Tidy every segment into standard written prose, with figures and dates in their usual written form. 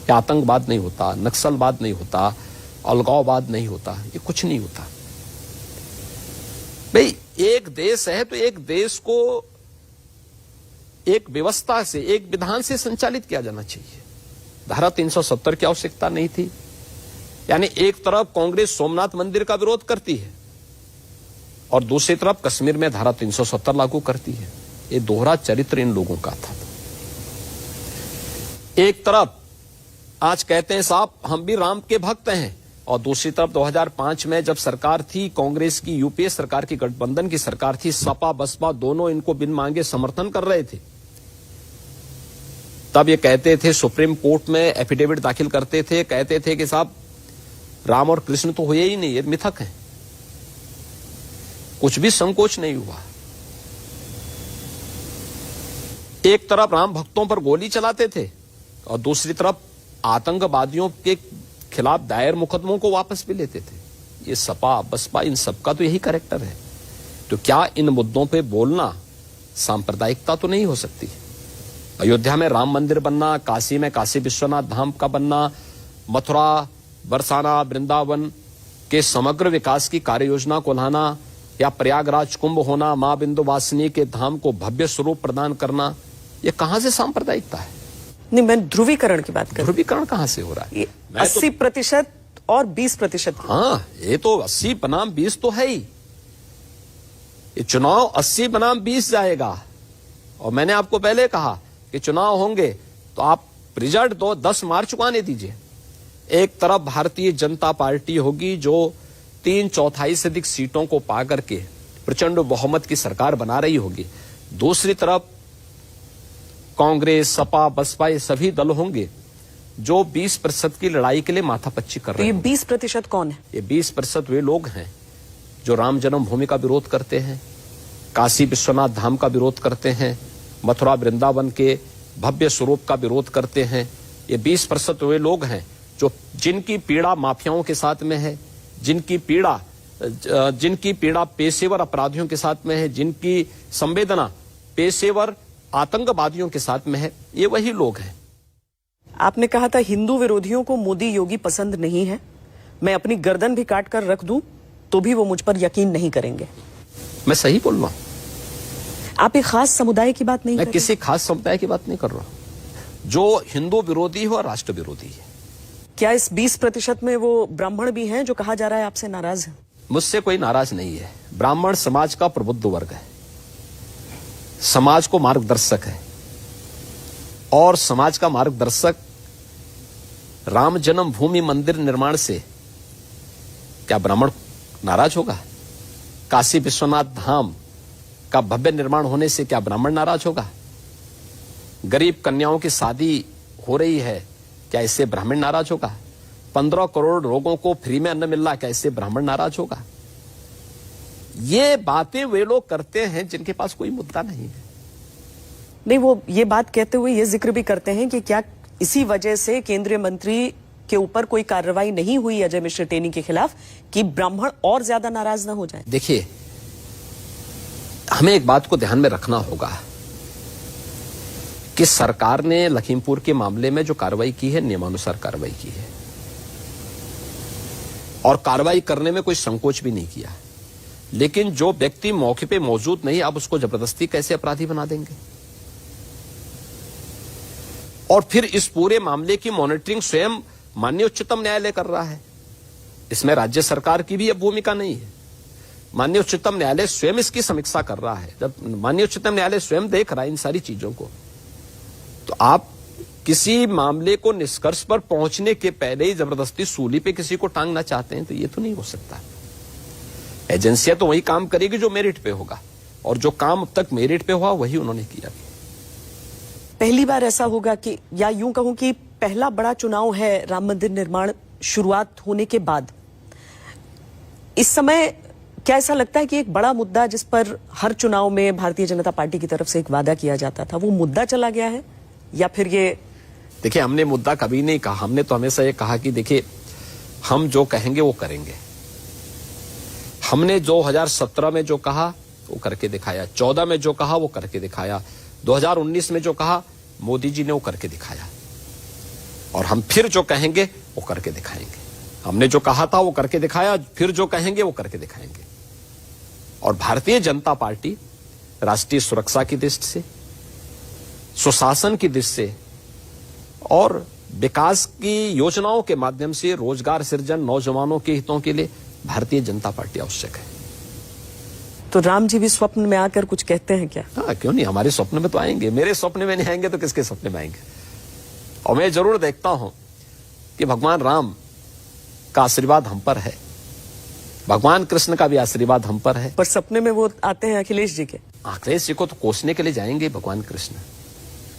ये आतंकवाद नहीं होता, नक्सलवाद नहीं होता, अलगाववाद नहीं होता, ये कुछ नहीं होता। भाई एक देश है तो एक देश को एक व्यवस्था से, एक विधान से संचालित किया जाना चाहिए। धारा 370 की आवश्यकता नहीं थी। यानी एक तरफ कांग्रेस सोमनाथ मंदिर का विरोध करती है और दूसरी तरफ कश्मीर में धारा 370 लागू करती है। ये दोहरा चरित्र इन लोगों का था। एक तरफ आज कहते हैं साहब हम भी राम के भक्त हैं, और दूसरी तरफ 2005 में जब सरकार थी कांग्रेस की, यूपीए सरकार की, गठबंधन की सरकार थी, सपा बसपा दोनों इनको बिन मांगे समर्थन कर रहे थे। तब ये कहते थे, सुप्रीम कोर्ट में एफिडेविट दाखिल करते थे, कहते थे कि साहब राम और कृष्ण तो हुए ही नहीं, ये मिथक हैं। कुछ भी संकोच नहीं हुआ। एक तरफ राम भक्तों पर गोली चलाते थे और दूसरी तरफ आतंकवादियों के खिलाफ दायर मुकदमों को वापस भी लेते थे। ये सपा बसपा इन सबका तो यही कैरेक्टर है। तो क्या इन मुद्दों पे बोलना सांप्रदायिकता तो नहीं हो सकती? अयोध्या में राम मंदिर बनना, काशी में काशी विश्वनाथ धाम का बनना, मथुरा, बरसाना, वृंदावन के समग्र विकास की कार्य योजना को लाना, या प्रयागराज कुंभ होना, मां बिंदुवासिनी के धाम को भव्य स्वरूप प्रदान करना, ये कहां से सांप्रदायिकता है? नहीं, मैं ध्रुवीकरण की बात कर रहा हूं। ध्रुवीकरण कहां से हो रहा है? 80% और 20%। हाँ, ये तो 80 बनाम 20 तो है ही। ये चुनाव 80 बनाम 20 जाएगा। और मैंने आपको पहले कहा कि चुनाव होंगे तो आप रिजल्ट दो, 10 मार्च को आने दीजिए। एक तरफ भारतीय जनता पार्टी होगी जो 3/4 से अधिक सीटों को पा करके प्रचंड बहुमत की सरकार बना रही होगी। दूसरी तरफ कांग्रेस, सपा, बसपा ये सभी दल होंगे जो 20% की लड़ाई के लिए माथापच्ची कर रहे हैं। तो ये 20% कौन है? ये 20% वे लोग हैं जो राम जन्मभूमि का विरोध करते हैं, काशी विश्वनाथ धाम का विरोध करते हैं, मथुरा वृंदावन के भव्य स्वरूप का विरोध करते हैं। ये 20% वे लोग हैं जो जिनकी पीड़ा माफियाओं के साथ में है, जिनकी पीड़ा पेशेवर अपराधियों के साथ में है, जिनकी संवेदना पेशेवर आतंकवादियों के साथ में है, ये वही लोग हैं। आपने कहा था हिंदू विरोधियों को मोदी योगी पसंद नहीं है, मैं अपनी गर्दन भी काट कर रख दूं तो भी वो मुझ पर यकीन नहीं करेंगे। मैं सही बोल रहा हूं? आप एक खास समुदाय की बात नहीं कर रहे? मैं किसी खास समुदाय की बात नहीं कर रहा हूं। जो हिंदू विरोधी हो और राष्ट्र विरोधी है। क्या इस 20% में वो ब्राह्मण भी हैं जो कहा जा रहा है आपसे नाराज है? मुझसे कोई नाराज नहीं है। ब्राह्मण समाज का प्रबुद्ध वर्ग है, समाज को मार्गदर्शक है, और समाज का मार्गदर्शक राम जन्मभूमि मंदिर निर्माण से क्या ब्राह्मण नाराज होगा? काशी विश्वनाथ धाम का भव्य निर्माण होने से क्या ब्राह्मण नाराज होगा? गरीब कन्याओं की शादी हो रही है, क्या इससे ब्राह्मण नाराज होगा? 15 करोड़ लोगों को फ्री में अन्न मिल रहा, क्या इससे ब्राह्मण नाराज होगा? ये बातें वे लोग करते हैं जिनके पास कोई मुद्दा नहीं है। नहीं, वो ये बात कहते हुए ये जिक्र भी करते हैं कि क्या इसी वजह से केंद्रीय मंत्री के ऊपर कोई कार्रवाई नहीं हुई अजय मिश्र टेनी के खिलाफ कि ब्राह्मण और ज्यादा नाराज ना हो जाए। देखिए, हमें एक बात को ध्यान में रखना होगा कि सरकार ने लखीमपुर के मामले में जो कार्रवाई की है, नियमानुसार कार्रवाई की है, और कार्रवाई करने में कोई संकोच भी नहीं किया। लेकिन जो व्यक्ति मौके पे मौजूद नहीं, आप उसको जबरदस्ती कैसे अपराधी बना देंगे? और फिर इस पूरे मामले की मॉनिटरिंग स्वयं माननीय उच्चतम न्यायालय कर रहा है। इसमें राज्य सरकार की भी अब भूमिका नहीं है। माननीय उच्चतम न्यायालय स्वयं इसकी समीक्षा कर रहा है। जब माननीय उच्चतम न्यायालय स्वयं देख रहा है इन सारी चीजों को, तो आप किसी मामले को निष्कर्ष पर पहुंचने के पहले ही जबरदस्ती सूली पे किसी को टांगना चाहते हैं, तो ये तो नहीं हो सकता। एजेंसियां तो वही काम करेगी जो मेरिट पे होगा, और जो काम अब तक मेरिट पे हुआ वही उन्होंने किया। पहली बार ऐसा होगा कि, या यूं कहूं कि पहला बड़ा चुनाव है राम मंदिर निर्माण शुरुआत होने के बाद। इस समय क्या ऐसा लगता है कि एक बड़ा मुद्दा जिस पर हर चुनाव में भारतीय जनता पार्टी की तरफ से एक वादा किया जाता था, वो मुद्दा चला गया है, या फिर ये? देखिए, हमने मुद्दा कभी नहीं कहा। हमने तो हमेशा ये कहा कि देखिए, हम जो कहेंगे वो करेंगे। हमने 2017 में जो कहा वो करके दिखाया, 14 में जो कहा वो करके दिखाया, 2019 में जो कहा मोदी जी ने वो करके दिखाया। और हम फिर जो कहेंगे वो करके दिखाएंगे। हमने जो कहा था वो करके दिखाया, फिर जो कहेंगे वो करके दिखाएंगे। और भारतीय जनता पार्टी राष्ट्रीय सुरक्षा की दृष्टि से, सुशासन की दृष्टि से और विकास की योजनाओं के माध्यम से रोजगार सृजन, नौजवानों के हितों के लिए भारतीय जनता पार्टी आवश्यक है। तो राम जी भी स्वप्न में आकर कुछ कहते हैं क्या? हाँ, क्यों नहीं, हमारे स्वप्न में तो आएंगे। मेरे स्वप्न में नहीं आएंगे तो किसके स्वप्न में आएंगे? और मैं जरूर देखता हूं कि भगवान राम का आशीर्वाद हम पर है, भगवान कृष्ण का भी आशीर्वाद हम पर है। पर सपने में वो आते हैं अखिलेश जी के। अखिलेश जी को तो कोसने के लिए जाएंगे भगवान कृष्ण।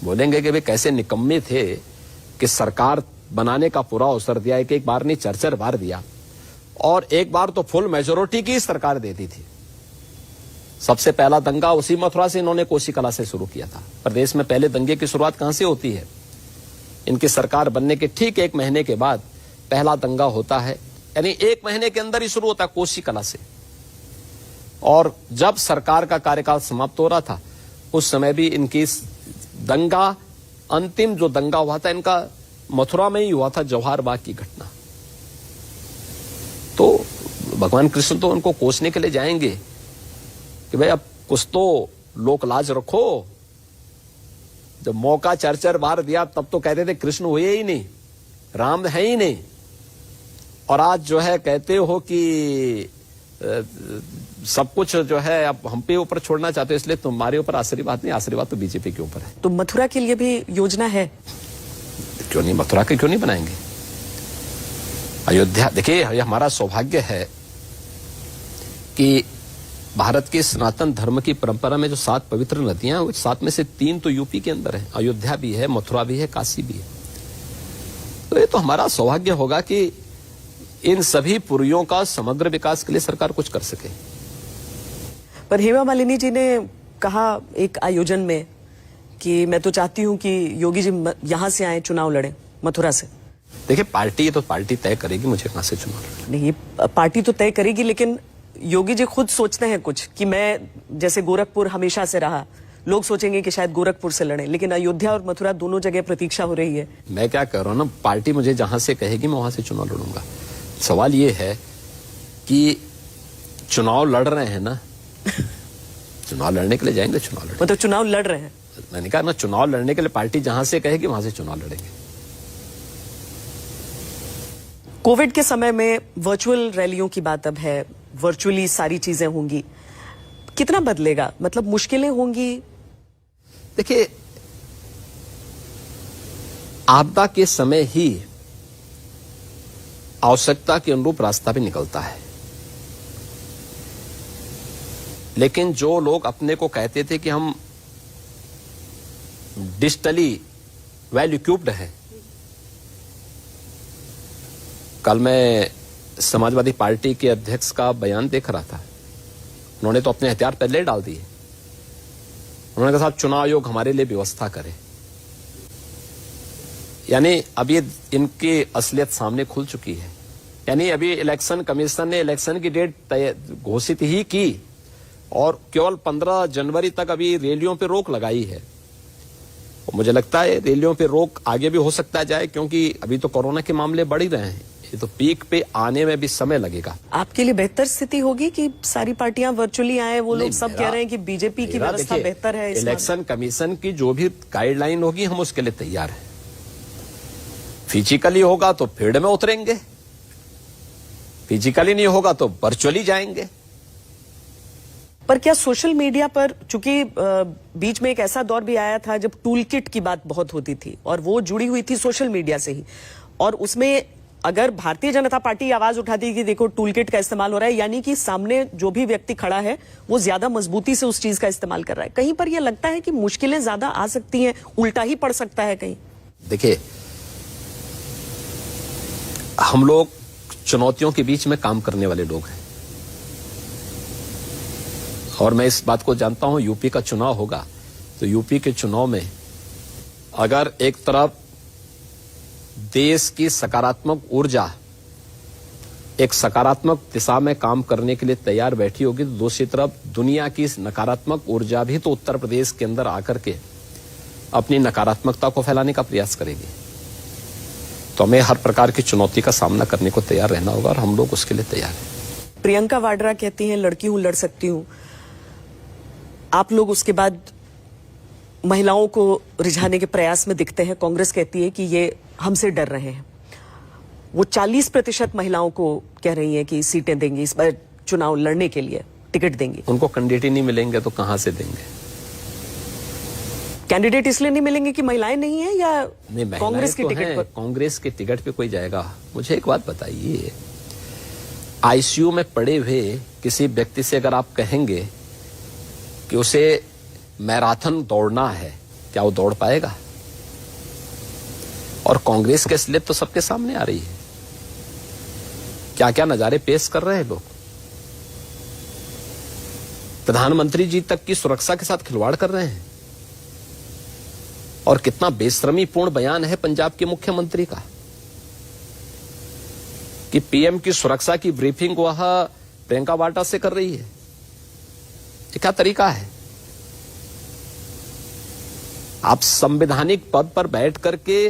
बोलेंगे कि वे कैसे निकम्मे थे कि सरकार बनाने का पूरा अवसर दिया, एक बार नहीं चर बार दिया, और एक बार तो फुल मेजोरिटी की सरकार देती थी। सबसे पहला दंगा उसी मथुरा से इन्होंने कोशिकला से शुरू किया था। प्रदेश में पहले दंगे की शुरुआत कहां से होती है? इनकी सरकार बनने के ठीक 1 महीने के बाद पहला दंगा होता है, यानी 1 महीने के अंदर ही शुरू होता है कोशिकला से। और जब सरकार का कार्यकाल समाप्त हो रहा था उस समय भी इनकी दंगा, अंतिम जो दंगा हुआ था इनका मथुरा में ही हुआ था, जवाहर बाग की घटना। तो भगवान कृष्ण तो उनको कोसने के लिए जाएंगे कि भाई अब कुछ तो लोक लाज रखो। जब मौका चर बार दिया तब तो कहते थे कृष्ण हुए ही नहीं, राम है ही नहीं, और आज जो है कहते हो कि सब कुछ जो है अब हम पे ऊपर छोड़ना चाहते हो, इसलिए तुम्हारे ऊपर आशीर्वाद नहीं, आशीर्वाद तो बीजेपी के ऊपर है। तो मथुरा के लिए भी योजना है? क्यों नहीं, मथुरा के क्यों नहीं बनाएंगे? अयोध्या, देखिए यह हमारा सौभाग्य है कि भारत के सनातन धर्म की परंपरा में जो 7 पवित्र नदियां हैं, 7 में से 3 तो यूपी के अंदर है। अयोध्या भी है, मथुरा भी है, काशी भी है। तो ये तो हमारा सौभाग्य होगा कि इन सभी पुरियों का समग्र विकास के लिए सरकार कुछ कर सके। पर हेमा मालिनी जी ने कहा एक आयोजन में कि मैं तो चाहती हूं कि योगी जी यहां से आए, चुनाव लड़े मथुरा से। देखिए पार्टी तो पार्टी तय करेगी मुझे कहां से चुनाव लड़ना। नहीं, पार्टी तो तय करेगी, लेकिन योगी जी खुद सोचते हैं कुछ कि मैं जैसे गोरखपुर हमेशा से रहा, लोग सोचेंगे कि शायद गोरखपुर से लड़े, लेकिन अयोध्या और मथुरा दोनों जगह प्रतीक्षा हो रही है। मैं क्या कह रहा हूं ना, पार्टी मुझे जहां से कहेगी मैं वहां से चुनाव लड़ूंगा। सवाल ये है कि चुनाव लड़ रहे हैं ना, चुनाव लड़ने के लिए जाएंगे, चुनाव लड़ेंगे। मतलब चुनाव लड़ रहे हैं? मैंने कहा ना, चुनाव लड़ने के लिए पार्टी जहां से कहेगी वहां से चुनाव लड़ेंगे। कोविड के समय में वर्चुअल रैलियों की बात अब है, वर्चुअली सारी चीजें होंगी, कितना बदलेगा? मतलब मुश्किलें होंगी? देखिए आपदा के समय ही आवश्यकता के अनुरूप रास्ता भी निकलता है, लेकिन जो लोग अपने को कहते थे कि हम डिजिटली वेल इक्विप्ड हैं, कल मैं समाजवादी पार्टी के अध्यक्ष का बयान देख रहा था, उन्होंने तो अपने हथियार पहले डाल दिए। उन्होंने कहा साहब चुनाव आयोग हमारे लिए व्यवस्था करे। यानी अब ये इनकी असलियत सामने खुल चुकी है। यानी अभी इलेक्शन कमीशन ने इलेक्शन की डेट घोषित ही की और केवल 15 जनवरी तक अभी रैलियों पे रोक लगाई है। और मुझे लगता है रैलियों पे रोक आगे भी हो सकता जाए, क्योंकि अभी तो कोरोना के मामले बढ़ ही रहे हैं, ये तो पीक पे आने में भी समय लगेगा। आपके लिए बेहतर स्थिति होगी कि सारी पार्टियां वर्चुअली आए? वो लोग सब कह रहे हैं कि बीजेपी की व्यवस्था बेहतर है। इलेक्शन कमीशन की जो भी गाइडलाइन होगी हम उसके लिए तैयार हैं। फिजिकली होगा तो फील्ड में उतरेंगे, फिजिकली नहीं होगा तो वर्चुअली जाएंगे। पर क्या सोशल मीडिया पर, चूंकि बीच में एक ऐसा दौर भी आया था जब टूल किट की बात बहुत होती थी और वो जुड़ी हुई थी सोशल मीडिया से ही, और उसमें अगर भारतीय जनता पार्टी आवाज उठाती कि देखो टूल किट का इस्तेमाल हो रहा है, यानी कि सामने जो भी व्यक्ति खड़ा है वो ज्यादा मजबूती से उस चीज का इस्तेमाल कर रहा है, कहीं पर यह लगता है कि मुश्किलें ज्यादा आ सकती हैं, उल्टा ही पड़ सकता है कहीं? देखिए हम लोग चुनौतियों के बीच में काम करने वाले लोग हैं, और मैं इस बात को जानता हूं, यूपी का चुनाव होगा तो यूपी के चुनाव में अगर एक तरफ देश की सकारात्मक ऊर्जा एक सकारात्मक दिशा में काम करने के लिए तैयार बैठी होगी, तो दूसरी तरफ दुनिया की नकारात्मक ऊर्जा भी तो उत्तर प्रदेश के अंदर आकर के अपनी नकारात्मकता को फैलाने का प्रयास करेगी। तो हमें हर प्रकार की चुनौती का सामना करने को तैयार रहना होगा और हम लोग उसके लिए तैयार हैं। प्रियंका वाड्रा कहती हैं लड़की हूं, लड़ सकती हूं। आप लोग उसके बाद महिलाओं को रिझाने के प्रयास में दिखते हैं। कांग्रेस कहती है कि ये हमसे डर रहे हैं। वो 40% महिलाओं को कह रही हैं कि सीटें देंगी, इस बार चुनाव लड़ने के लिए टिकट देंगी। उनको कैंडिडेट ही नहीं मिलेंगे तो कहां से देंगे? कैंडिडेट इसलिए नहीं मिलेंगे कि महिलाएं नहीं है या नहीं, कांग्रेस की तो टिकट पर? कांग्रेस के टिकट पे कोई जाएगा? मुझे एक बात बताइए, आईसीयू में पड़े हुए किसी व्यक्ति से अगर आप कहेंगे कि उसे मैराथन दौड़ना है, क्या वो दौड़ पाएगा? और कांग्रेस की असलियत तो सबके सामने आ रही है। क्या क्या नजारे पेश कर रहे हैं लोग। प्रधानमंत्री जी तक की सुरक्षा के साथ खिलवाड़ कर रहे हैं। और कितना बेशर्मीपूर्ण बयान है पंजाब के मुख्यमंत्री का कि पीएम की सुरक्षा की ब्रीफिंग वह प्रियंका वाड्रा से कर रही है। ये क्या तरीका है? आप संवैधानिक पद पर बैठ करके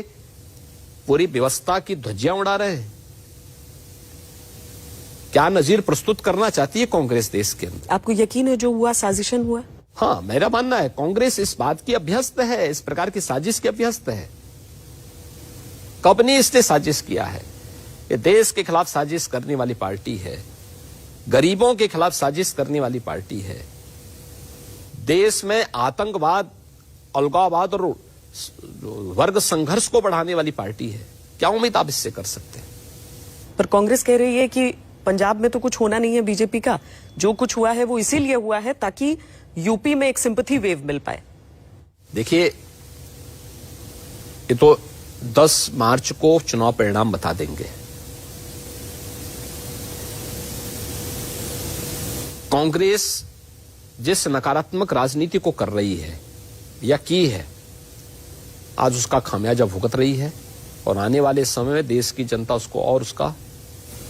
पूरी व्यवस्था की ध्वजियां उड़ा रहे हैं। क्या नजीर प्रस्तुत करना चाहती है कांग्रेस देश के अंदर? आपको यकीन है जो हुआ साजिशन हुआ? हाँ, मेरा मानना है कांग्रेस इस बात की अभ्यस्त है, इस प्रकार की साजिश की अभ्यस्त है। कब ने इसने साजिश किया है? ये देश के खिलाफ साजिश करने वाली पार्टी है, गरीबों के खिलाफ साजिश करने वाली पार्टी है, देश में आतंकवाद, अलगाववाद और वर्ग संघर्ष को बढ़ाने वाली पार्टी है। क्या उम्मीद आप इससे कर सकते हैं? पर कांग्रेस कह रही है कि पंजाब में तो कुछ होना नहीं है बीजेपी का, जो कुछ हुआ है वो इसीलिए हुआ है ताकि यूपी में एक सिंपैथी वेव मिल पाए। देखिए, ये तो 10 मार्च को चुनाव परिणाम बता देंगे। कांग्रेस जिस नकारात्मक राजनीति को कर रही है या की है, आज उसका खामियाजा भुगत रही है और आने वाले समय में देश की जनता उसको और उसका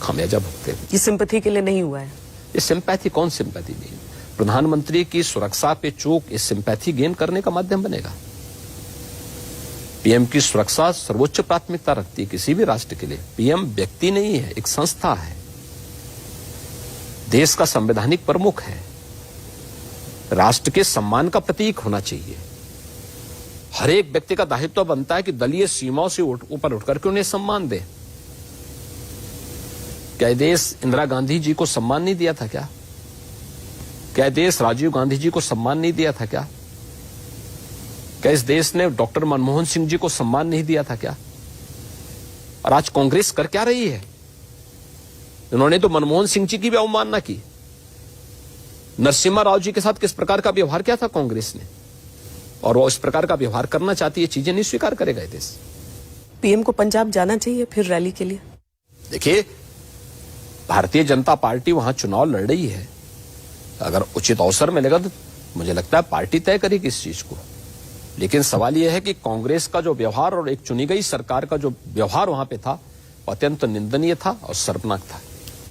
खामियाजा भुगतेगी। ये सिंपैथी के लिए नहीं हुआ है। ये सिंपैथी, कौन सिंपैथी नहीं? प्रधानमंत्री की सुरक्षा पे चूक इस सिंपैथी गेन करने का माध्यम बनेगा। पीएम की सुरक्षा सर्वोच्च प्राथमिकता रखती है किसी भी राष्ट्र के लिए। पीएम व्यक्ति नहीं है, एक संस्था है, देश का संवैधानिक प्रमुख है, राष्ट्र के सम्मान का प्रतीक होना चाहिए। हर एक व्यक्ति का दायित्व बनता है कि दलीय सीमाओं से ऊपर उठकर के उन्हें सम्मान दे। क्या देश इंदिरा गांधी जी को सम्मान नहीं दिया था क्या? क्या देश राजीव गांधी जी को सम्मान नहीं दिया था क्या? क्या इस देश ने डॉक्टर मनमोहन सिंह जी को सम्मान नहीं दिया था क्या? और आज कांग्रेस कर क्या रही है? उन्होंने तो मनमोहन सिंह जी की भी अवमानना की। नरसिम्हा राव जी के साथ किस प्रकार का व्यवहार किया था कांग्रेस ने, और वो इस प्रकार का व्यवहार करना चाहती है। चीजें नहीं स्वीकार करेगा ये देश। पीएम को पंजाब जाना चाहिए फिर रैली के लिए? देखिए, भारतीय जनता पार्टी वहां चुनाव लड़ रही है। अगर उचित अवसर मिलेगा तो मुझे लगता है पार्टी तय करेगी इस चीज को। लेकिन सवाल यह है कि कांग्रेस का जो व्यवहार और एक चुनी गई सरकार का जो व्यवहार वहां पे था, अत्यंत निंदनीय था और शर्मनाक था।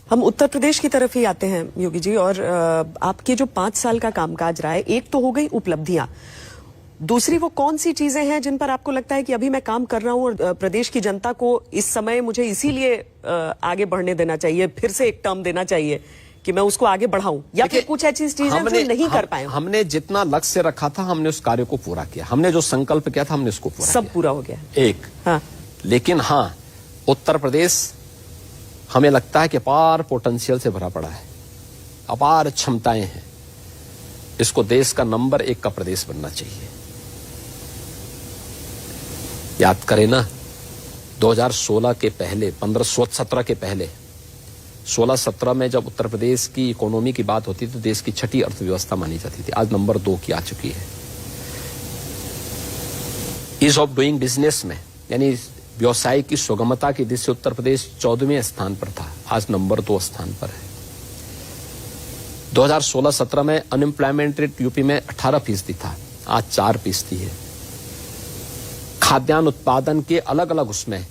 हम उत्तर प्रदेश की तरफ ही आते हैं योगी जी, और आपके जो 5 साल का कामकाज रहा है, एक तो हो गई उपलब्धियां, दूसरी वो कौन सी चीजें हैं जिन पर आपको लगता है कि अभी मैं काम कर रहा हूं और प्रदेश की जनता को इस समय मुझे इसीलिए आगे बढ़ने देना चाहिए, फिर से एक टर्म देना चाहिए कि मैं उसको आगे बढ़ाऊं, या फिर कुछ ऐसी चीजें जो नहीं कर पाए? हमने जितना लक्ष्य रखा था हमने उस कार्य को पूरा किया। हमने जो संकल्प किया था हमने उसको पूरा सब किया। पूरा हो गया एक। हाँ। लेकिन हाँ, उत्तर प्रदेश हमें लगता है कि अपार पोटेंशियल से भरा पड़ा है, अपार क्षमताएं हैं। इसको देश का नंबर 1 का प्रदेश बनना चाहिए। याद करें ना, 2016 के पहले, 15-17 के पहले, 16-17 में जब उत्तर प्रदेश की इकोनॉमी की बात होती थी तो देश की 6ठी अर्थव्यवस्था मानी जाती थी। आज नंबर 2 की आ चुकी है। ईज ऑफ डूइंग बिजनेस में, यानी व्यवसाय की सुगमता की दृष्टि से उत्तर प्रदेश 14वें स्थान पर था, आज नंबर 2 स्थान पर है। 2016-17 में अनएम्प्लॉयमेंट रेट यूपी में 18% था, आज 4% है। खाद्यान्न उत्पादन के अलग अलग उसमें,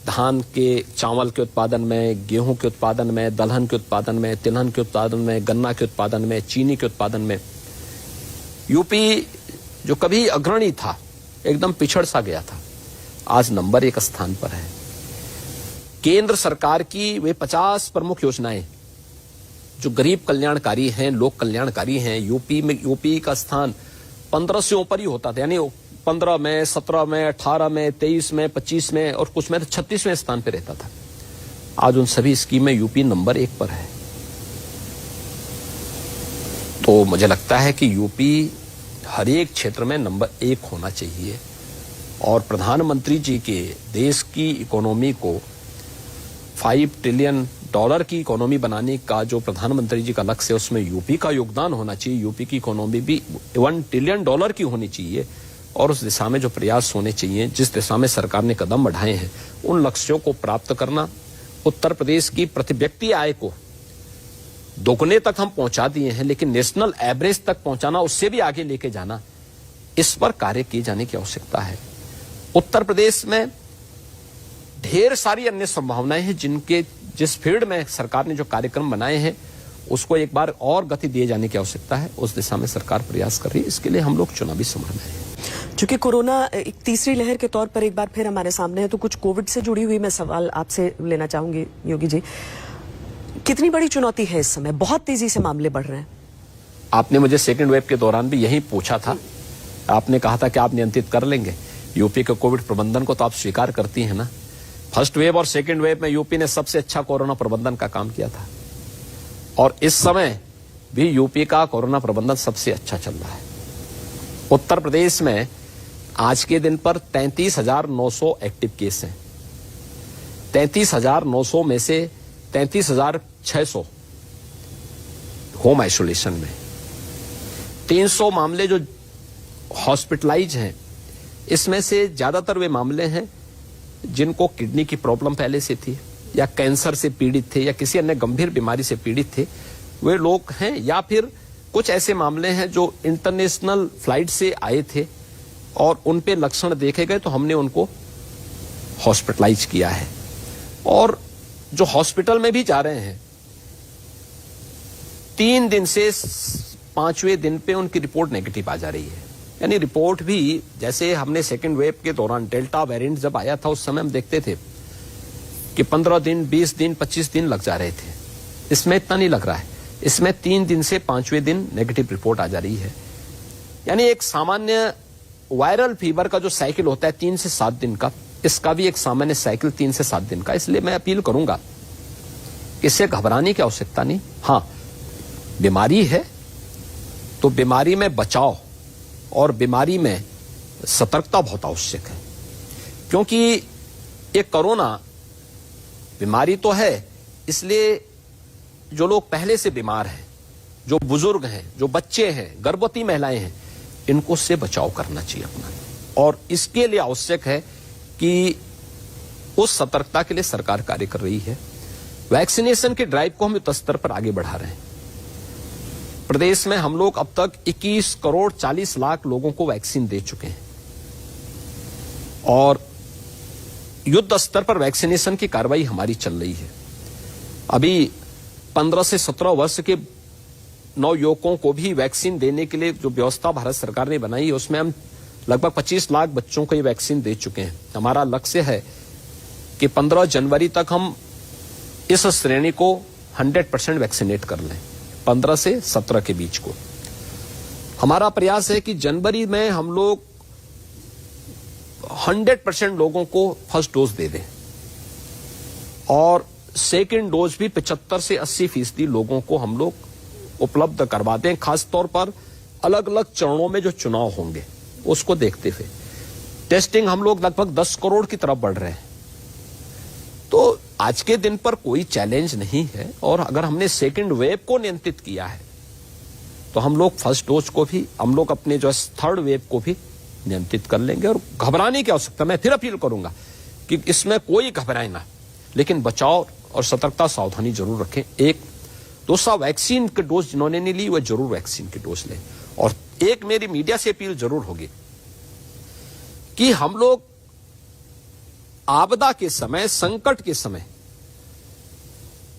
धान के, चावल के उत्पादन में, गेहूं के उत्पादन में, दलहन के उत्पादन में, तिलहन के उत्पादन में, गन्ना के उत्पादन में, चीनी के उत्पादन में यूपी जो कभी अग्रणी था एकदम पिछड़ सा गया था, आज नंबर 1 स्थान पर है। केंद्र सरकार की वे 50 प्रमुख योजनाएं जो गरीब कल्याणकारी हैं, लोक कल्याणकारी हैं, यूपी का स्थान 15 से ऊपर ही होता था, यानी 15 में, 17 में, 18 में, 23 में, 25 में और कुछ में 36वें स्थान पर रहता था। आज उन सभी स्कीम में यूपी नंबर 1 पर है। तो मुझे लगता है कि यूपी हर एक क्षेत्र में नंबर 1 होना चाहिए और प्रधानमंत्री जी के देश की इकोनॉमी को $5 ट्रिलियन की इकोनॉमी बनाने का जो प्रधानमंत्री जी का लक्ष्य है, उसमें यूपी का योगदान होना चाहिए। यूपी की इकोनॉमी भी $1 ट्रिलियन की होनी चाहिए और उस दिशा में जो प्रयास होने चाहिए, जिस दिशा में सरकार ने कदम बढ़ाए हैं, उन लक्ष्यों को प्राप्त करना, उत्तर प्रदेश की प्रति व्यक्ति आय को दोगुने तक हम पहुंचा दिए हैं, लेकिन नेशनल एवरेज तक पहुंचाना, उससे भी आगे लेके जाना, इस पर कार्य किए जाने की आवश्यकता है। उत्तर प्रदेश में ढेर सारी अन्य संभावनाएं हैं जिस फील्ड में सरकार ने जो कार्यक्रम बनाए हैं उसको एक बार और गति दिए जाने की आवश्यकता है। उस दिशा में सरकार प्रयास कर रही है। इसके लिए हम लोग चुनावी समर में हैं। चूंकि कोरोना एक तीसरी लहर के तौर पर एक बार फिर हमारे सामने है, तो कुछ कोविड से जुड़ी हुई मैं सवाल आपसे लेना चाहूंगी योगी जी। कितनी बड़ी चुनौती है इस समय? बहुत तेजी से मामले बढ़ रहे हैं। आपने मुझे सेकेंड वेव के दौरान भी यही पूछा था। आपने कहा था कि आप नियंत्रित कर लेंगे यूपी के कोविड प्रबंधन को, तो आप स्वीकार करती हैं ना। फर्स्ट वेव और सेकेंड वेव में यूपी ने सबसे अच्छा कोरोना प्रबंधन का काम किया था और इस समय भी यूपी का कोरोना प्रबंधन सबसे अच्छा चल रहा है। उत्तर प्रदेश में आज के दिन पर 33,900 एक्टिव केस हैं। 33,900 में से 33,600 होम आइसोलेशन में। 300 मामले जो हॉस्पिटलाइज हैं, इसमें से ज्यादातर वे मामले हैं जिनको किडनी की प्रॉब्लम पहले से थी या कैंसर से पीड़ित थे या किसी अन्य गंभीर बीमारी से पीड़ित थे, वे लोग हैं, या फिर कुछ ऐसे मामले हैं जो इंटरनेशनल फ्लाइट से आए थे और उन पे लक्षण देखे गए तो हमने उनको हॉस्पिटलाइज किया है। और जो हॉस्पिटल में भी जा रहे हैं, 3 दिन से 5वें दिन पे उनकी रिपोर्ट नेगेटिव आ जा रही है। यानी रिपोर्ट भी, जैसे हमने सेकेंड वेव के दौरान डेल्टा वेरिएंट जब आया था उस समय हम देखते थे कि 15 दिन, 20 दिन, 25 दिन लग जा रहे थे। इसमें इतना नहीं लग रहा है। इसमें 3 दिन से 5वें दिन नेगेटिव रिपोर्ट आ जा रही है। यानी एक सामान्य वायरल फीवर का जो साइकिल होता है 3 से 7 दिन का, इसका भी एक सामान्य साइकिल 3 से 7 दिन का। इसलिए मैं अपील करूंगा कि इससे घबराने की आवश्यकता नहीं। हाँ, बीमारी है तो बीमारी में बचाव और बीमारी में सतर्कता बहुत आवश्यक है, क्योंकि ये कोरोना बीमारी तो है, इसलिए जो लोग पहले से बीमार हैं, जो बुजुर्ग हैं, जो बच्चे हैं, गर्भवती महिलाएं हैं, इनको से बचाव करना चाहिए अपना। और इसके लिए आवश्यक है कि उस सतर्कता के लिए सरकार कार्य कर रही है। वैक्सीनेशन के ड्राइव को हम युद्ध स्तर पर आगे बढ़ा रहे हैं। प्रदेश में हम लोग अब तक 21 करोड़ 40 लाख लोगों को वैक्सीन दे चुके हैं और युद्ध स्तर पर वैक्सीनेशन की कार्रवाई हमारी चल रही है। अभी 15 से 17 वर्ष के नवयुवकों को भी वैक्सीन देने के लिए जो व्यवस्था भारत सरकार ने बनाई है, उसमें हम लगभग 25 लाख बच्चों को ये वैक्सीन दे चुके हैं। हमारा लक्ष्य है कि 15 जनवरी तक हम इस श्रेणी को 100% वैक्सीनेट कर लें। 15 से 17 के बीच को हमारा प्रयास है कि जनवरी में हम लोग 100% लोगों को फर्स्ट डोज दे दें और सेकेंड डोज भी 75 से 80% लोगों को हम लोग उपलब्ध करवा दें। खासतौर पर अलग अलग चरणों में जो चुनाव होंगे उसको देखते हुए टेस्टिंग हम लोग लगभग 10 करोड़ की तरफ बढ़ रहे हैं। तो आज के दिन पर कोई चैलेंज नहीं है और अगर हमने सेकेंड वेव को नियंत्रित किया है तो हम लोग फर्स्ट डोज को भी, हम लोग अपने जो थर्ड वेव को भी नियंत्रित कर लेंगे। और घबराने की आवश्यकता, मैं फिर अपील करूंगा कि इसमें कोई घबराए ना, लेकिन बचाव और सतर्कता सावधानी जरूर रखें। एक दूसरा, वैक्सीन के डोज जिन्होंने नहीं ली वह जरूर वैक्सीन के डोज लें। और एक मेरी मीडिया से अपील जरूर होगी कि हम लोग आपदा के समय, संकट के समय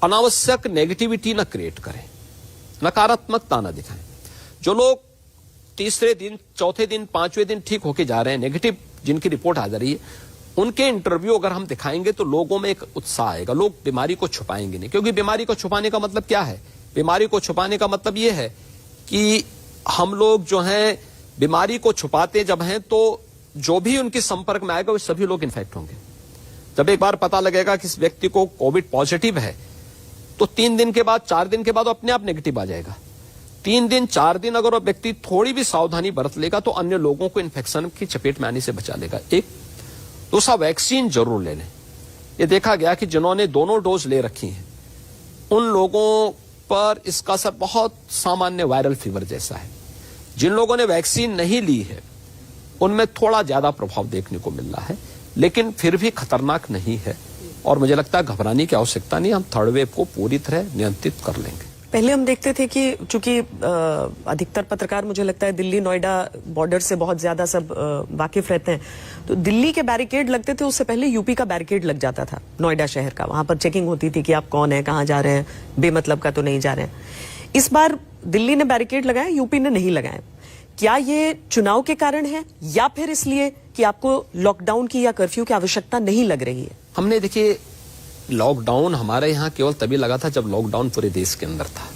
अनावश्यक नेगेटिविटी न क्रिएट करें, नकारात्मकता न दिखाएं। जो लोग तीसरे दिन, चौथे दिन, 5वें दिन ठीक होके जा रहे हैं, नेगेटिव जिनकी रिपोर्ट आ जा रही है, उनके इंटरव्यू अगर हम दिखाएंगे तो लोगों में एक उत्साह आएगा, लोग बीमारी को छुपाएंगे नहीं, क्योंकि बीमारी को छुपाने का मतलब क्या है? बीमारी को छुपाने का मतलब यह है कि हम लोग जो हैं बीमारी को छुपाते जब हैं तो जो भी उनके संपर्क में आएगा वो सभी लोग इन्फेक्ट होंगे। जब एक बार पता लगेगा कि इस व्यक्ति को कोविड पॉजिटिव है तो 3 दिन के बाद 4 दिन के बाद अपने आप नेगेटिव आ जाएगा। 3 दिन 4 दिन अगर वो व्यक्ति थोड़ी भी सावधानी बरत लेगा तो अन्य लोगों को इन्फेक्शन की चपेट में आने से बचा लेगा। एक दूसरा, वैक्सीन जरूर ले लें। ये देखा गया कि जिन्होंने दोनों डोज ले रखी हैं उन लोगों पर इसका असर बहुत सामान्य वायरल फीवर जैसा है। जिन लोगों ने वैक्सीन नहीं ली है उनमें थोड़ा ज्यादा प्रभाव देखने को मिल रहा है, लेकिन फिर भी खतरनाक नहीं है और मुझे लगता है घबराने की आवश्यकता नहीं। हम थर्ड वेव को पूरी तरह नियंत्रित कर लेंगे। पहले हम देखते थे कि चूंकि अधिकतर पत्रकार मुझे लगता है दिल्ली नोएडा बॉर्डर से बहुत ज्यादा सब वाकिफ रहते हैं, तो दिल्ली के बैरिकेड लगते थे, उससे पहले यूपी का बैरिकेड लग जाता था नोएडा शहर का। वहां पर चेकिंग होती थी कि आप कौन है, कहां जा रहे हैं, बेमतलब का तो नहीं जा रहे हैं। इस बार दिल्ली ने बैरिकेड लगाए, यूपी ने नहीं लगाए। क्या ये चुनाव के कारण है या फिर इसलिए कि आपको लॉकडाउन की या कर्फ्यू की आवश्यकता नहीं लग रही है? हमने देखिए लॉकडाउन हमारे यहां केवल तभी लगा था जब लॉकडाउन पूरे देश के अंदर था।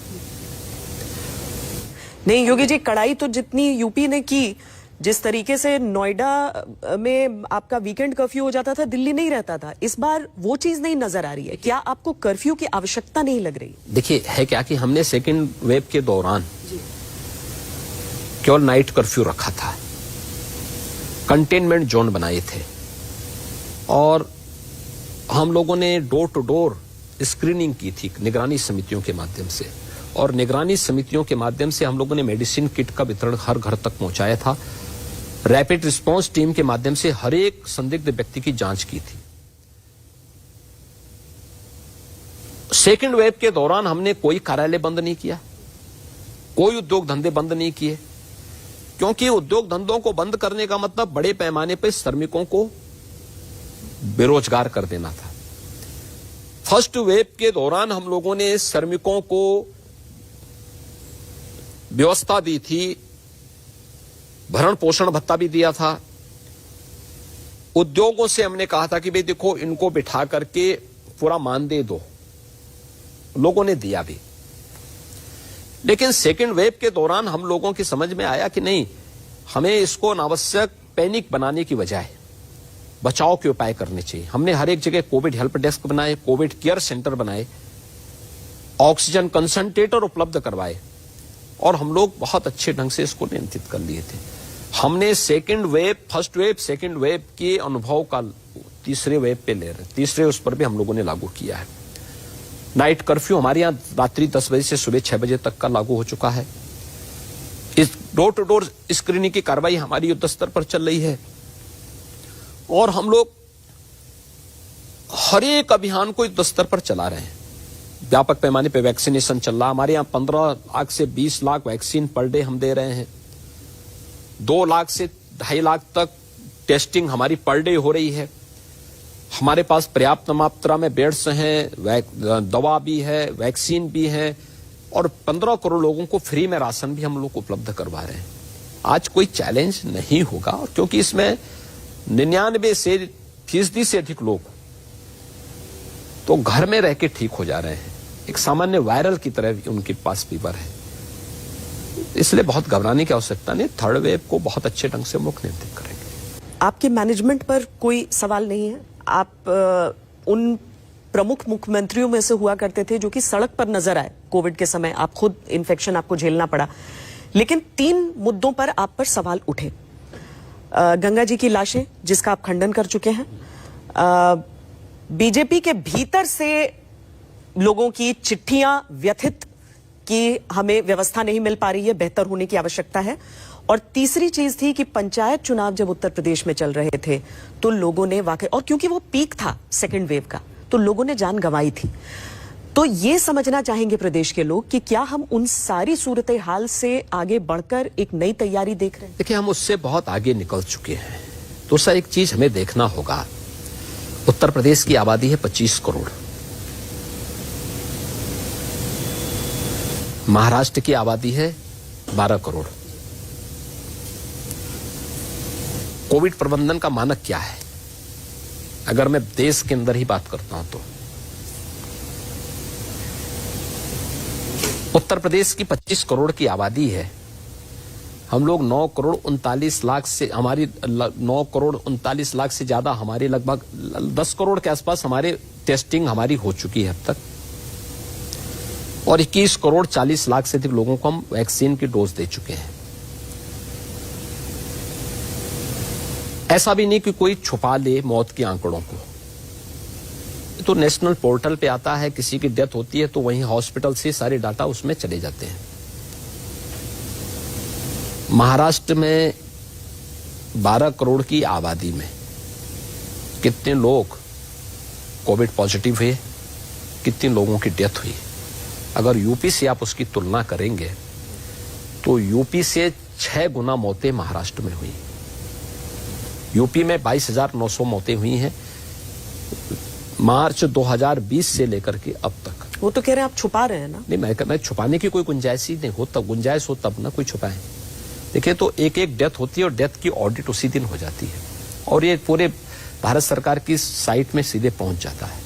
नहीं योगी जी, कड़ाई तो जितनी यूपी ने की, जिस तरीके से नोएडा में आपका वीकेंड कर्फ्यू हो जाता था, दिल्ली नहीं रहता था, इस बार वो चीज नहीं नजर आ रही है। क्या आपको कर्फ्यू की आवश्यकता नहीं लग रही? देखिए है क्या कि हमने सेकेंड वेव के दौरान केवल नाइट कर्फ्यू रखा था, कंटेनमेंट जोन बनाए थे और हम लोगों ने डोर टू डोर स्क्रीनिंग की थी निगरानी समितियों के माध्यम से, और निगरानी समितियों के माध्यम से हम लोगों ने मेडिसिन किट का वितरण हर घर तक पहुंचाया था। रैपिड रिस्पांस टीम के माध्यम से हर एक संदिग्ध व्यक्ति की जांच की थी। सेकेंड वेव के दौरान हमने कोई कार्यालय बंद नहीं किया, कोई उद्योग धंधे बंद नहीं किए, क्योंकि उद्योग धंधों को बंद करने का मतलब बड़े पैमाने पर श्रमिकों को बेरोजगार कर देना था। फर्स्ट वेव के दौरान हम लोगों ने श्रमिकों को व्यवस्था दी थी, भरण पोषण भत्ता भी दिया था। उद्योगों से हमने कहा था कि भाई देखो इनको बिठा करके पूरा मानदेय दो, लोगों ने दिया भी। लेकिन सेकेंड वेव के दौरान हम लोगों की समझ में आया कि नहीं, हमें इसको अनावश्यक पैनिक बनाने की बजाय बचाव के उपाय करने चाहिए। हमने हर एक जगह कोविड हेल्प डेस्क बनाए, कोविड केयर सेंटर बनाए, ऑक्सीजन कंसंट्रेटर उपलब्ध करवाए और हम लोग बहुत अच्छे ढंग से इसको नियंत्रित कर लिए थे। हमने second wave, first wave, second wave के अनुभव का तीसरे वेव पे ले रहे, तीसरे उस पर भी हम लोगों ने लागू किया है। नाइट कर्फ्यू हमारे यहां रात्रि 10 बजे से सुबह 6 बजे तक का लागू हो चुका है। इस डोर टू डोर स्क्रीनिंग की कार्रवाई हमारी युद्ध स्तर पर चल रही है और हम लोग हर एक अभियान को युद्ध स्तर पर चला रहे हैं। व्यापक पैमाने पर वैक्सीनेशन चल रहा। हमारे यहां 15 लाख से 20 लाख वैक्सीन पर डे हम दे रहे हैं। 2 लाख से 2.5 लाख तक टेस्टिंग हमारी पर डे हो रही है। हमारे पास पर्याप्त मात्रा में बेड्स हैं, दवा भी है, वैक्सीन भी है और 15 करोड़ लोगों को फ्री में राशन भी हम लोग उपलब्ध करवा रहे हैं। आज कोई चैलेंज नहीं होगा, और क्योंकि इसमें 99% से अधिक लोग तो घर में रह के ठीक हो जा रहे हैं। एक सामान्य वायरल की तरह उनके पास फीवर है, इसलिए बहुत घबराने की आवश्यकता नहीं। थर्ड वेव को बहुत अच्छे ढंग से हम लोग नियंत्रित करेंगे। आपके मैनेजमेंट पर कोई सवाल नहीं है? आप उन प्रमुख मुख्यमंत्रियों में से हुआ करते थे जो कि सड़क पर नजर आए कोविड के समय। आप खुद इन्फेक्शन आपको झेलना पड़ा, लेकिन 3 मुद्दों पर आप पर सवाल उठे। गंगा जी की लाशें, जिसका आप खंडन कर चुके हैं, बीजेपी के भीतर से लोगों की चिट्ठियां व्यथित कि हमें व्यवस्था नहीं मिल पा रही है, बेहतर होने की आवश्यकता है, और तीसरी चीज थी कि पंचायत चुनाव जब उत्तर प्रदेश में चल रहे थे तो लोगों ने वाकई, और क्योंकि वो पीक था सेकेंड वेव का, तो लोगों ने जान गंवाई थी। तो ये समझना चाहेंगे प्रदेश के लोग कि क्या हम उन सारी सूरत हाल से आगे बढ़कर एक नई तैयारी देख रहे हैं? देखिए, हम उससे बहुत आगे निकल चुके हैं। तो सर एक चीज हमें देखना होगा, उत्तर प्रदेश की आबादी है 25 करोड़, महाराष्ट्र की आबादी है 12 करोड़। कोविड प्रबंधन का मानक क्या है? अगर मैं देश के अंदर ही बात करता हूं तो उत्तर प्रदेश की 25 करोड़ की आबादी है। हम लोग 9 करोड़ 39 लाख से हमारी 9 करोड़ 39 लाख से ज्यादा हमारे लगभग 10 करोड़ के आसपास हमारे टेस्टिंग हमारी हो चुकी है अब तक, और 21 करोड़ 40 लाख से अधिक लोगों को हम वैक्सीन की डोज दे चुके हैं। ऐसा भी नहीं कि कोई छुपा ले मौत के आंकड़ों को, तो नेशनल पोर्टल पे आता है, किसी की डेथ होती है तो वहीं हॉस्पिटल से सारे डाटा उसमें चले जाते हैं। महाराष्ट्र में 12 करोड़ की आबादी में कितने लोग कोविड पॉजिटिव हुए, कितने लोगों की डेथ हुई, अगर यूपी से आप उसकी तुलना करेंगे तो यूपी से 6 गुना मौतें महाराष्ट्र में हुई। यूपी में 22,900 मौतें हुई हैं मार्च 2020 से लेकर के अब तक। वो तो कह रहे हैं आप छुपा रहे हैं ना। नहीं, मैं छुपाने की कोई गुंजाइश ही नहीं हो, तब गुंजाइश हो तब ना कोई छुपाए। देखिए, तो एक एक डेथ होती है और डेथ की ऑडिट उसी दिन हो जाती है और ये पूरे भारत सरकार की साइट में सीधे पहुंच जाता है।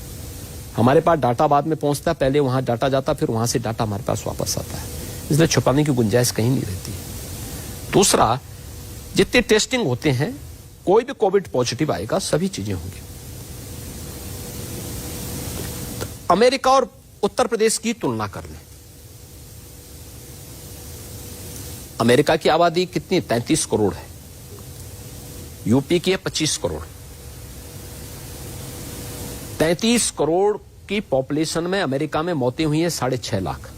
हमारे पास डाटा बाद में पहुंचता है, पहले वहां डाटा जाता, फिर वहां से डाटा हमारे पास वापस आता है, इसलिए छुपाने की गुंजाइश कहीं नहीं रहती। दूसरा, जितने टेस्टिंग होते हैं, कोई भी कोविड पॉजिटिव आएगा, सभी चीजें होंगी। अमेरिका और उत्तर प्रदेश की तुलना कर लें। अमेरिका की आबादी कितनी? 33 करोड़ है, यूपी की है 25 करोड़। 33 करोड़ की पॉपुलेशन में अमेरिका में मौतें हुई हैं 6.5 लाख,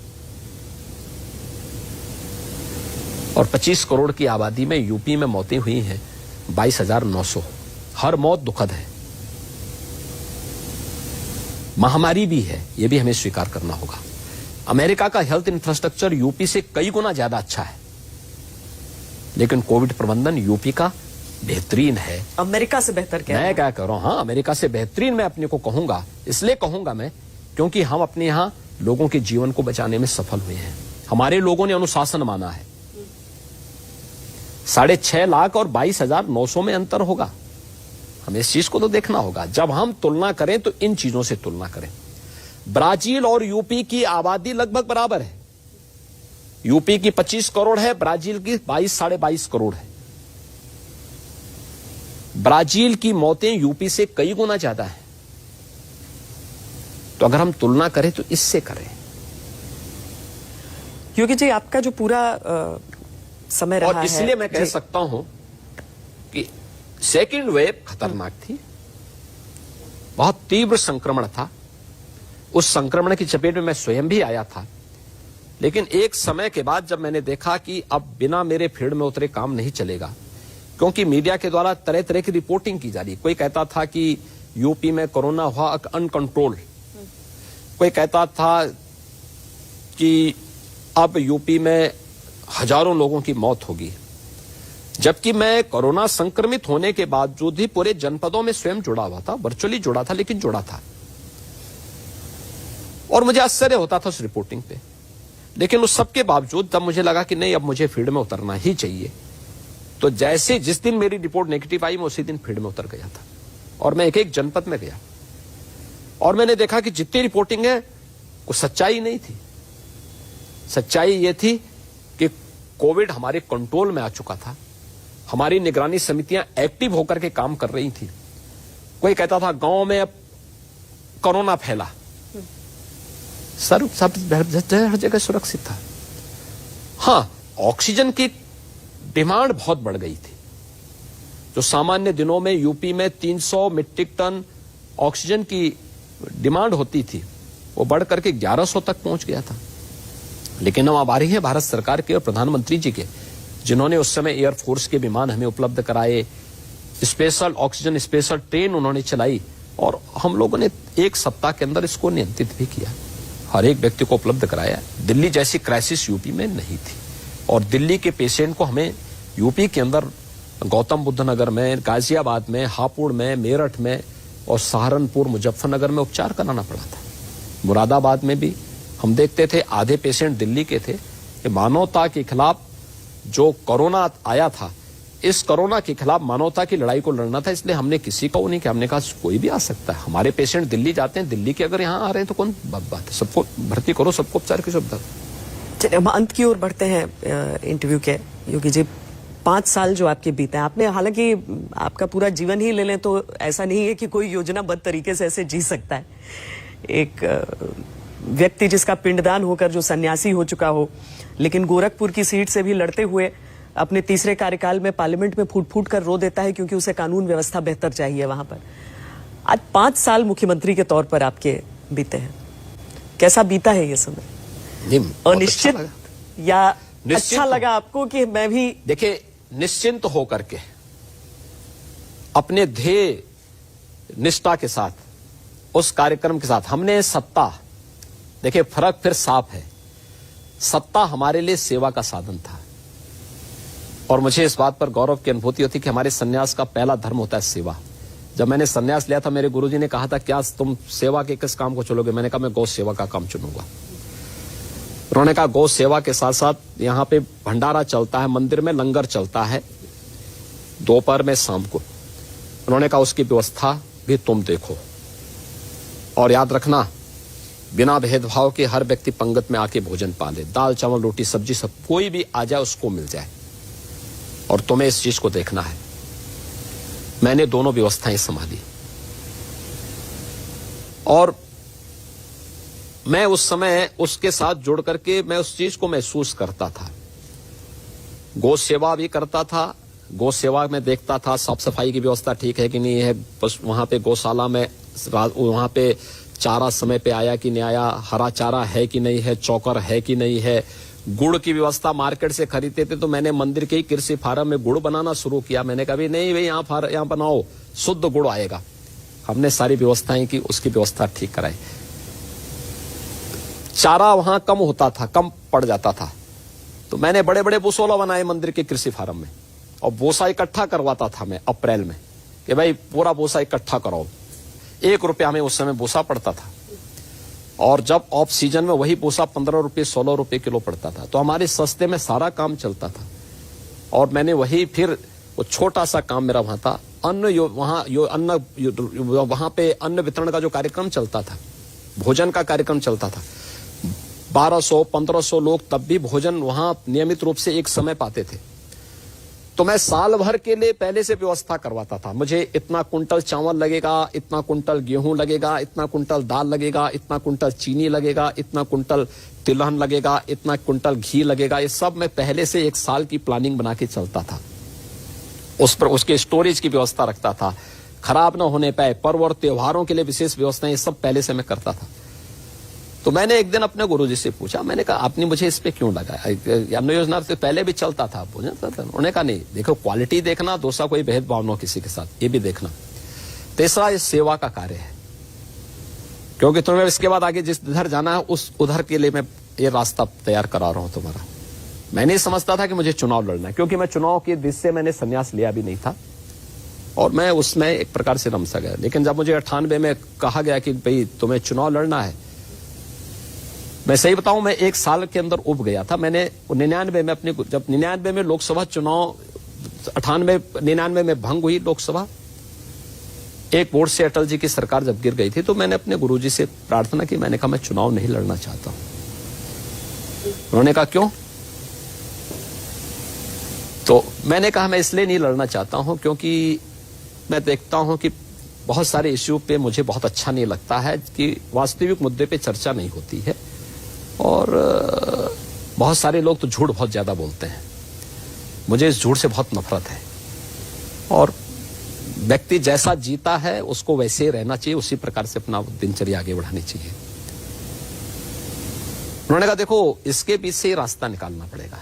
और 25 करोड़ की आबादी में यूपी में मौतें हुई हैं 22,900। हर मौत दुखद है, महामारी भी है, यह भी हमें स्वीकार करना होगा। अमेरिका का हेल्थ इंफ्रास्ट्रक्चर यूपी से कई गुना ज्यादा अच्छा है, लेकिन कोविड प्रबंधन यूपी का बेहतरीन है। अमेरिका से बेहतर क्या? मैं क्या कह रहा हूं, हाँ, अमेरिका से बेहतरीन मैं अपने को कहूंगा। इसलिए कहूंगा मैं क्योंकि हम अपने यहां लोगों के जीवन को बचाने में सफल हुए हैं। हमारे लोगों ने अनुशासन माना है। 6.5 लाख और 22,900 में अंतर होगा, हमें इस चीज को तो देखना होगा। जब हम तुलना करें तो इन चीजों से तुलना करें। ब्राजील और यूपी की आबादी लगभग बराबर है। यूपी की 25 करोड़ है, ब्राजील की 22-22.5 करोड़ है। ब्राजील की मौतें यूपी से कई गुना ज्यादा है। तो अगर हम तुलना करें तो इससे करें। योगी जी, आपका जो पूरा समय रहा है, और इसलिए मैं कह सकता हूं कि सेकेंड वेव खतरनाक थी, बहुत तीव्र संक्रमण था। उस संक्रमण की चपेट में मैं स्वयं भी आया था, लेकिन एक समय के बाद जब मैंने देखा कि अब बिना मेरे फील्ड में उतरे काम नहीं चलेगा, क्योंकि मीडिया के द्वारा तरह तरह की रिपोर्टिंग की जा रही। कोई कहता था कि यूपी में कोरोना हुआ अनकंट्रोल, कोई कहता था कि अब यूपी में हजारों लोगों की मौत होगी, जबकि मैं कोरोना संक्रमित होने के बावजूद ही पूरे जनपदों में स्वयं जुड़ा हुआ था, वर्चुअली जुड़ा था, लेकिन जुड़ा था। और मुझे आश्चर्य होता था उस रिपोर्टिंग पे, लेकिन उस सब के बावजूद तब मुझे लगा कि नहीं, अब मुझे फील्ड में उतरना ही चाहिए। तो जैसे जिस दिन मेरी रिपोर्ट नेगेटिव आई, मैं उसी दिन फील्ड में उतर गया था और मैं एक एक जनपद में गया और मैंने देखा कि जितनी रिपोर्टिंग है वो सच्चाई नहीं थी। सच्चाई ये थी कि कोविड हमारे कंट्रोल में आ चुका था, हमारी निगरानी समितियां एक्टिव होकर के काम कर रही थी। कोई कहता था गांव में अब कोरोना फैला, सब हर जगह सुरक्षित था। हां, ऑक्सीजन की डिमांड बहुत बढ़ गई थी। जो सामान्य दिनों में यूपी में 300 मीट्रिक टन ऑक्सीजन की डिमांड होती थी, वो बढ़ करके 1100 तक पहुंच गया था। लेकिन हम आभारी हैं भारत सरकार के और प्रधानमंत्री जी के, जिन्होंने उस समय एयरफोर्स के विमान हमें उपलब्ध कराए, स्पेशल ऑक्सीजन स्पेशल ट्रेन उन्होंने चलाई और हम लोगों ने 1 सप्ताह के अंदर इसको नियंत्रित भी किया, हर एक व्यक्ति को उपलब्ध कराया। दिल्ली जैसी क्राइसिस यूपी में नहीं थी और दिल्ली के पेशेंट को हमें यूपी के अंदर गौतम बुद्ध नगर में, गाजियाबाद में, हापुड़ में, मेरठ में और सहारनपुर, मुजफ्फरनगर में उपचार कराना पड़ा था। मुरादाबाद में भी हम देखते थे आधे पेशेंट दिल्ली के थे। कि मानवता के खिलाफ जो कोरोना आया था, इस कोरोना के खिलाफ मानवता की लड़ाई को लड़ना था, इसलिए हमने किसी को नहीं किया। हमने कहा कोई भी आ सकता है, हमारे पेशेंट दिल्ली जाते हैं, दिल्ली के अगर यहाँ आ रहे हैं तो कौन बात है, सबको भर्ती करो, सबको उपचार की सुविधा। चलिए हम अंत की ओर बढ़ते हैं इंटरव्यू के। योगी जी, 5 साल जो आपके बीते हैं, आपने हालांकि आपका पूरा जीवन ही ले लें तो ऐसा नहीं है कि कोई योजनाबद्ध तरीके से ऐसे जी सकता है। एक व्यक्ति जिसका पिंडदान होकर जो सन्यासी हो चुका हो, लेकिन गोरखपुर की सीट से भी लड़ते हुए अपने तीसरे कार्यकाल में पार्लियामेंट में फूट फूट कर रो देता है क्योंकि उसे कानून व्यवस्था बेहतर चाहिए वहां पर। आज 5 साल मुख्यमंत्री के तौर पर आपके बीते हैं, कैसा बीता है ये समय? अनिश्चित या अच्छा लगा आपको कि मैं भी? देखिए, निश्चिंत होकर के अपने ध्येय निष्ठा के साथ, उस कार्यक्रम के साथ हमने सत्ता, देखिए फर्क फिर साफ है, सत्ता हमारे लिए सेवा का साधन था और मुझे इस बात पर गौरव की अनुभूति होती कि हमारे सन्यास का पहला धर्म होता है सेवा। जब मैंने सन्यास लिया था, मेरे गुरुजी ने कहा था क्या तुम सेवा के किस काम को चुनोगे? मैंने कहा मैं गौ सेवा का काम चुनूंगा। उन्होंने कहा गौ सेवा के साथ साथ यहाँ पे भंडारा चलता है, मंदिर में लंगर चलता है दोपहर में, शाम को। उन्होंने कहा उसकी व्यवस्था भी तुम देखो और याद रखना बिना भेदभाव के हर व्यक्ति पंगत में आके भोजन पाले, दाल चावल रोटी सब्जी सब कोई भी आ जाए उसको मिल जाए, और तुम्हें इस चीज को देखना है। मैंने दोनों व्यवस्थाएं संभाली और मैं उस समय उसके साथ जुड़ करके मैं उस चीज को महसूस करता था। गौ सेवा भी करता था, गौ सेवा में देखता था साफ सफाई की व्यवस्था ठीक है कि नहीं है, बस वहां पे गौशाला में वहां पे चारा समय पे आया कि नहीं आया, हरा चारा है कि नहीं है, चौकर है कि नहीं है, गुड़ की व्यवस्था मार्केट से खरीदते थे तो मैंने मंदिर के ही कृषि फार्म में गुड़ बनाना शुरू किया। मैंने कहा नहीं भाई यहाँ बनाओ, शुद्ध गुड़ आएगा। हमने सारी व्यवस्थाएं की, उसकी व्यवस्था ठीक कराई। चारा वहां कम होता था, कम पड़ जाता था, तो मैंने बड़े बड़े बोसोला बनाए मंदिर के कृषि फार्म में और बोसा इकट्ठा करवाता था मैं अप्रैल में कि भाई पूरा बोसा इकट्ठा कराओ। 1 रुपया में उस समय बोसा पड़ता था और जब ऑफ सीजन में वही बोसा 15 रुपये 16 रुपये किलो पड़ता था, तो हमारे सस्ते में सारा काम चलता था। और मैंने वही फिर वो छोटा सा काम मेरा वहां था, वहां पे अन्न वितरण का जो कार्यक्रम चलता था, भोजन का कार्यक्रम चलता था। 1200-1500 लोग तब भी भोजन वहां नियमित रूप से एक समय पाते थे। तो मैं साल भर के लिए पहले से व्यवस्था करवाता था। मुझे इतना कुंटल चावल लगेगा, इतना कुंटल गेहूं लगेगा, इतना कुंटल दाल लगेगा, इतना कुंटल चीनी लगेगा, इतना कुंटल तिलहन लगेगा, इतना कुंटल घी लगेगा। ये सब मैं पहले से 1 साल की प्लानिंग बना के चलता था। उस पर उसके स्टोरेज की व्यवस्था रखता था, खराब ना होने पाए। पर्व और त्योहारों के लिए विशेष व्यवस्था, ये सब पहले से मैं करता था। तो मैंने एक दिन अपने गुरुजी से पूछा, मैंने कहा आपने मुझे इस पे क्यों लगाया? अन्न योजना से पहले भी चलता था। उन्होंने कहा नहीं, देखो क्वालिटी देखना, दूसरा कोई भेदभाव न किसी के साथ, ये भी देखना। तीसरा ये सेवा का कार्य है, क्योंकि तुम्हें इसके बाद आगे जिस उधर जाना है उस उधर के लिए मैं ये रास्ता तैयार करा रहा हूं तुम्हारा। मैं नहीं समझता था कि मुझे चुनाव लड़ना है, क्योंकि मैं चुनाव के दिस से मैंने संन्यास लिया भी नहीं था और मैं उसमें एक प्रकार से रम सा गया। लेकिन जब मुझे 98 में कहा गया कि भाई तुम्हें चुनाव लड़ना है, मैं सही बताऊं मैं 1 साल के अंदर उब गया था। मैंने 99 में जब 99 में लोकसभा चुनाव 99 में भंग हुई लोकसभा, एक वोट से अटल जी की सरकार जब गिर गई थी, तो मैंने अपने गुरुजी से प्रार्थना की। मैंने कहा मैं चुनाव नहीं लड़ना चाहता हूं। उन्होंने कहा क्यों? तो मैंने कहा मैं इसलिए नहीं लड़ना चाहता हूं क्योंकि मैं देखता हूं कि बहुत सारे इश्यू पे मुझे बहुत अच्छा नहीं लगता है कि वास्तविक मुद्दे पे चर्चा नहीं होती है और बहुत सारे लोग तो झूठ बहुत ज्यादा बोलते हैं। मुझे इस झूठ से बहुत नफरत है और व्यक्ति जैसा जीता है उसको वैसे ही रहना चाहिए, उसी प्रकार से अपना दिनचर्या आगे बढ़ानी चाहिए। उन्होंने कहा देखो इसके बीच से ही रास्ता निकालना पड़ेगा।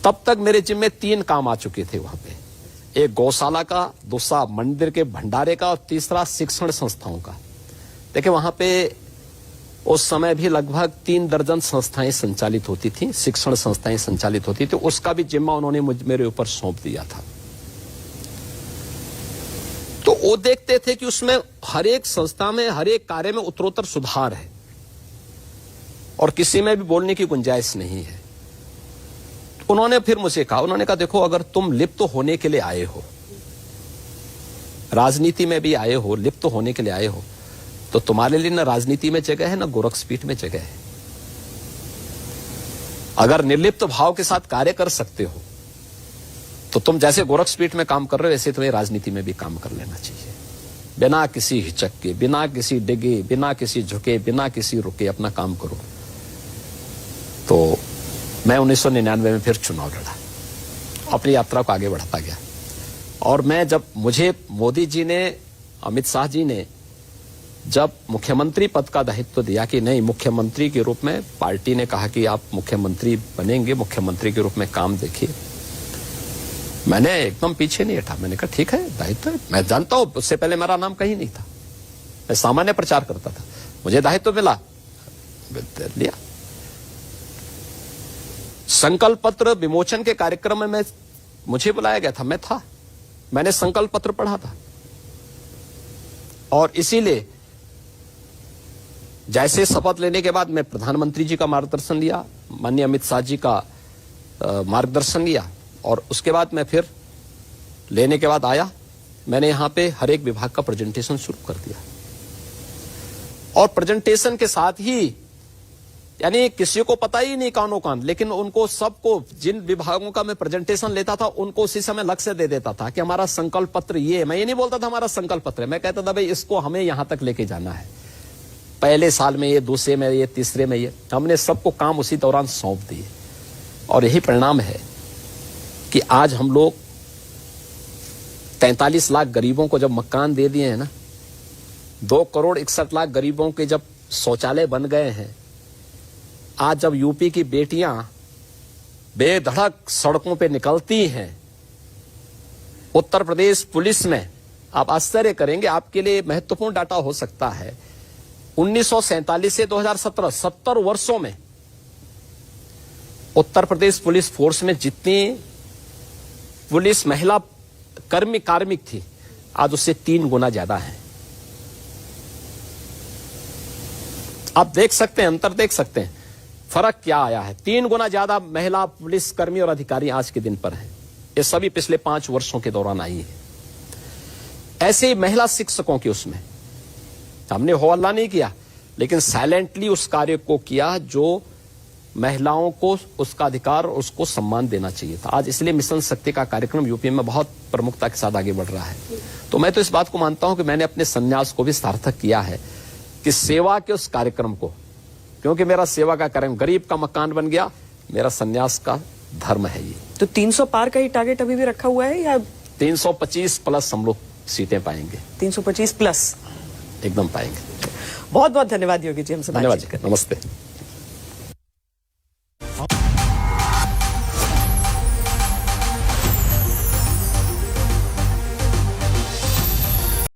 तब तक मेरे जिम्मे 3 काम आ चुके थे वहां पे, एक गौशाला का, दूसरा मंदिर के भंडारे का और तीसरा शिक्षण संस्थाओं का। देखिए वहां पे उस समय भी लगभग 3 दर्जन संस्थाएं संचालित होती थी, शिक्षण संस्थाएं संचालित होती थी। उसका भी जिम्मा उन्होंने मेरे ऊपर सौंप दिया था। तो वो देखते थे कि उसमें हर एक संस्था में, हर एक कार्य में उत्तरोत्तर सुधार है और किसी में भी बोलने की गुंजाइश नहीं है। उन्होंने फिर मुझे कहा, उन्होंने कहा देखो अगर तुम लिप्त होने के लिए आए हो, राजनीति में भी आए हो, लिप्त होने के लिए आए हो, तो तुम्हारे लिए ना राजनीति में जगह है ना गोरक्षपीठ में जगह है। अगर निर्लिप्त भाव के साथ कार्य कर सकते हो तो तुम जैसे गोरक्षपीठ में काम कर रहे हो वैसे तुम्हें राजनीति में भी काम कर लेना चाहिए, बिना किसी हिचक के, बिना किसी डिगे, बिना किसी झुके, बिना किसी रुके अपना काम करो। तो मैं 1999 में फिर चुनाव लड़ा, अपनी यात्रा को आगे बढ़ाता गया। और मैं जब मुझे मोदी जी ने, अमित शाह जी ने जब मुख्यमंत्री पद का दायित्व दिया कि नहीं मुख्यमंत्री के रूप में, पार्टी ने कहा कि आप मुख्यमंत्री बनेंगे, मुख्यमंत्री के रूप में काम देखिए, मैंने एकदम पीछे नहीं हटा। मैंने कहा ठीक है, दायित्व है, मैं जानता हूं उससे पहले मेरा नाम कहीं नहीं था, मैं सामान्य प्रचार करता था, मुझे दायित्व मिला, लिया। संकल्प पत्र विमोचन के कार्यक्रम में मुझे बुलाया गया था, मैं था, मैंने संकल्प पत्र पढ़ा था। और इसीलिए जैसे शपथ लेने के बाद मैं प्रधानमंत्री जी का मार्गदर्शन लिया, माननीय अमित शाह जी का मार्गदर्शन लिया, और उसके बाद मैं फिर लेने के बाद आया, मैंने यहां पे हर एक विभाग का प्रेजेंटेशन शुरू कर दिया। और प्रेजेंटेशन के साथ ही, यानी किसी को पता ही नहीं कानो कान, लेकिन उनको सबको, जिन विभागों का मैं प्रेजेंटेशन लेता था उनको उसी समय लक्ष्य दे देता था कि हमारा संकल्प पत्र ये है। मैं ये नहीं बोलता था हमारा संकल्प पत्र है, मैं कहता था भाई इसको हमें यहां तक लेके जाना है, पहले साल में ये, दूसरे में ये, तीसरे में ये। हमने सबको काम उसी दौरान सौंप दिए, और यही परिणाम है कि आज हम लोग 43 लाख गरीबों को जब मकान दे दिए हैं ना, 2,61,00,000 गरीबों के जब शौचालय बन गए हैं, आज जब यूपी की बेटियां बेधड़क सड़कों पे निकलती हैं, उत्तर प्रदेश पुलिस में, आप आश्चर्य करेंगे, आपके लिए महत्वपूर्ण डाटा हो सकता है, 1947 से 2017, 70 वर्षों में उत्तर प्रदेश पुलिस फोर्स में जितनी पुलिस महिला कार्मिक थी, आज उससे 3 गुना ज्यादा है। आप देख सकते हैं, अंतर देख सकते हैं, फर्क क्या आया है। 3 गुना ज्यादा महिला पुलिस कर्मी और अधिकारी आज के दिन पर हैं। ये सभी पिछले 5 वर्षों के दौरान आई है। ऐसे ही महिला शिक्षकों की, उसमें हमने हो हल्ला नहीं किया, लेकिन साइलेंटली उस कार्य को किया जो महिलाओं को उसका अधिकार और उसको सम्मान देना चाहिए था। आज इसलिए मिशन शक्ति का कार्यक्रम यूपी में बहुत प्रमुखता के साथ आगे बढ़ रहा है। तो मैं तो इस बात को मानता हूं कि मैंने अपने संन्यास को भी सार्थक किया है, कि सेवा के उस कार्यक्रम को, क्योंकि मेरा सेवा का कार्यक्रम, गरीब का मकान बन गया, मेरा संन्यास का धर्म है ये। तो 300 पार का ही टारगेट अभी भी रखा हुआ है या 325 प्लस हम लोग सीटें पाएंगे? 325 प्लस एकदम पाएंगे। बहुत बहुत धन्यवाद योगी जी, हमसे धन्यवाद, बातचीत करने के लिए। नमस्ते।